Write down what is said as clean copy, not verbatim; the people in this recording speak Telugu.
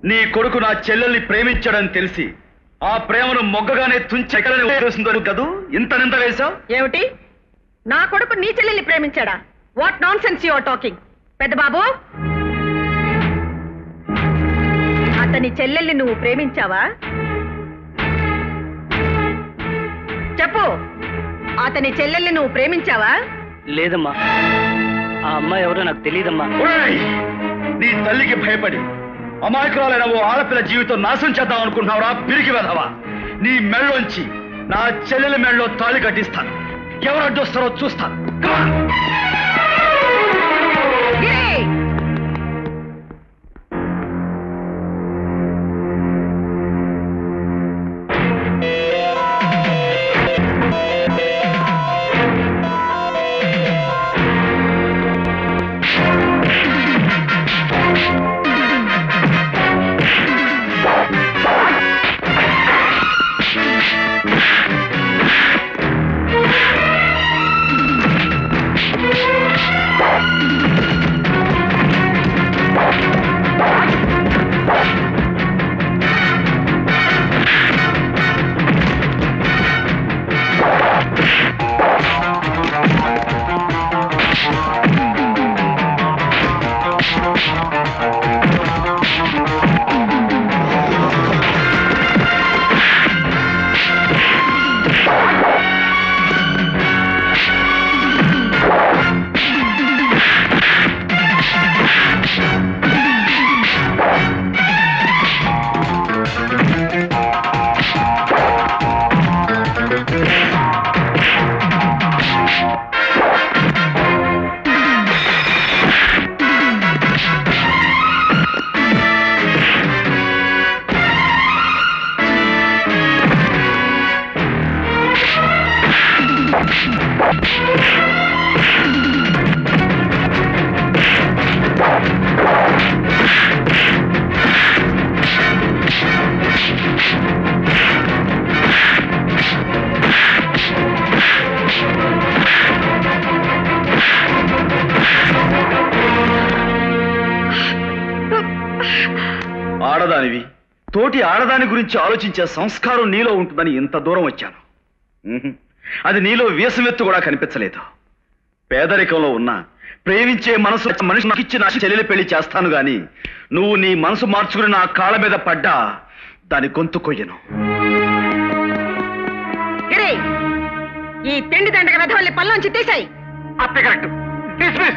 నీ కొడుకు నా చెల్లెల్ని ప్రేమించాడని తెలిసి ఆ ప్రేమను మొగ్గగానే తుంచెక్కలని కదూ ఇంత నింద వేశావు. ఏమిటి, నా కొడుకు నీ చెల్లెల్ని ప్రేమించాడా? What nonsense you are talking? పెద్ద బాబు, అతని చెల్లెల్ని నువ్వు ప్రేమించావా? చెప్పు, అతని చెల్లెల్ని నువ్వు ప్రేమించావా? లేదమ్మా, ఆ అమ్మాయి ఎవరో నాకు తెలియదమ్మా. నీ తల్లికి భయపడి అమాయకురాలైన ఓ ఆడపిల్ల జీవితం నాశనం చేద్దాం అనుకుంటున్నావురా పిరికి వెధవా. నీ మెళ్ళలోంచి నా చెల్లెల మెళ్ళలో తాళి కట్టిస్తాను. ఎవరు అడ్డొస్తారో చూస్తాను. ఆడదానివి, తోటి ఆడదాని గురించి ఆలోచించే సంస్కారం నీలో ఉంటుందని ఇంత దూరం వచ్చాను. అది నీలో వీసమెత్తు కూడా కనిపించలేదు. పేదరికంలో ఉన్న ప్రేమించే మనసు మనిషి నాకు ఇచ్చి నా చెల్లెలి పెళ్లి చేస్తాను గాని నువ్వు నీ మనసు మార్చుకుని నా కాళ్ళ మీద పడ్డా దాని గొంతు కొయ్యను. ఈ తిండి దండగ వెధవల్ని పల్లోంచి తీసాయి. అత్తే కరెక్ట్.